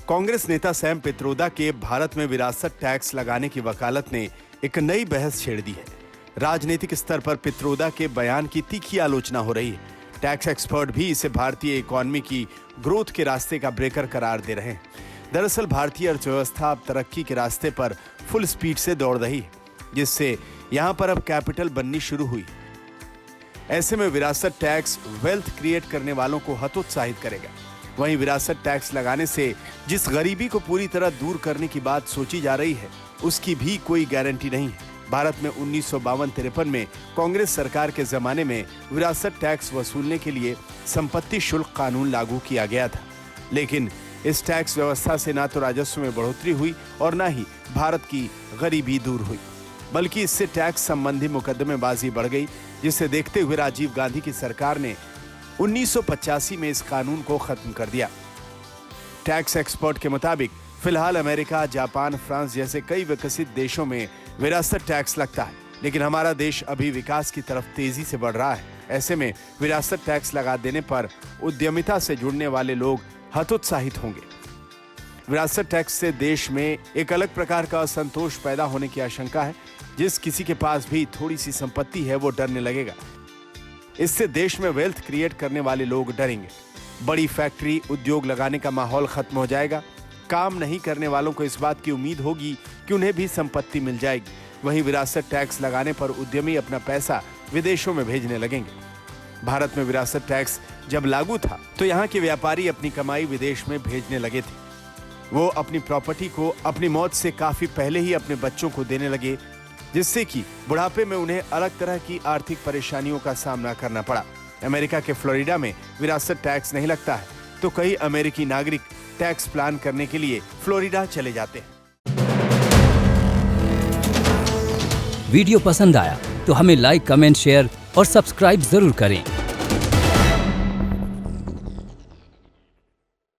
कांग्रेस नेता सैम पित्रोदा के भारत में विरासत टैक्स लगाने की वकालत ने एक नई बहस छेड़ दी है। राजनीतिक स्तर पर पित्रोदा के बयान की तीखी आलोचना हो रही है। टैक्स एक्सपर्ट भी इसे भारतीय इकोनॉमी की ग्रोथ के रास्ते का ब्रेकर करार दे रहे हैं। दरअसल भारतीय अर्थव्यवस्था अब तरक्की के रास्ते पर फुल स्पीड से दौड़ रही है, जिससे यहां पर अब कैपिटल बननी शुरू हुई। ऐसे में विरासत टैक्स वेल्थ क्रिएट करने वालों को हतोत्साहित करेगा। वहीं विरासत टैक्स लगाने से जिस गरीबी को पूरी तरह दूर करने की बात सोची जा रही है, उसकी भी कोई गारंटी नहीं है। भारत में 1952-53 में कांग्रेस सरकार के जमाने में विरासत टैक्स वसूलने के लिए संपत्ति शुल्क कानून लागू किया गया था, लेकिन इस टैक्स व्यवस्था से ना तो राजस्व में बढ़ोतरी हुई और ना ही भारत की गरीबी दूर हुई, बल्कि इससे टैक्स संबंधी मुकदमेबाजी बढ़ गई, जिसे देखते हुए राजीव गांधी की सरकार ने 1985 में इस कानून को खत्म कर दिया। टैक्स एक्सपर्ट के मुताबिक फिलहाल अमेरिका, जापान, फ्रांस जैसे कई विकसित देशों में विरासत टैक्स लगता है, लेकिन हमारा देश अभी विकास की तरफ तेजी से बढ़ रहा है। ऐसे में विरासत टैक्स लगा देने पर उद्यमिता से जुड़ने वाले लोग हतोत्साहित होंगे। विरासत टैक्स से देश में एक अलग प्रकार का असंतोष पैदा होने की आशंका है। जिस किसी के पास भी थोड़ी सी संपत्ति है, वो डरने लगेगा। इससे देश में वेल्थ क्रिएट करने वाले लोग डरेंगे। बड़ी फैक्ट्री, उद्योग लगाने का माहौल खत्म हो जाएगा। काम नहीं करने वालों को इस बात की उम्मीद होगी कि उन्हें भी संपत्ति मिल जाएगी। वहीं विरासत टैक्स लगाने पर उद्यमी अपना पैसा विदेशों में भेजने लगेंगे। भारत में विरासत टैक्स जब लागू था तो यहाँ के व्यापारी अपनी कमाई विदेश में भेजने लगे थे। वो अपनी प्रॉपर्टी को अपनी मौत से काफी पहले ही अपने बच्चों को देने लगे, जिससे कि बुढ़ापे में उन्हें अलग तरह की आर्थिक परेशानियों का सामना करना पड़ा। अमेरिका के फ्लोरिडा में विरासत टैक्स नहीं लगता है, तो कई अमेरिकी नागरिक टैक्स प्लान करने के लिए फ्लोरिडा चले जाते हैं। वीडियो पसंद आया तो हमें लाइक, कमेंट, शेयर और सब्सक्राइब जरूर करें।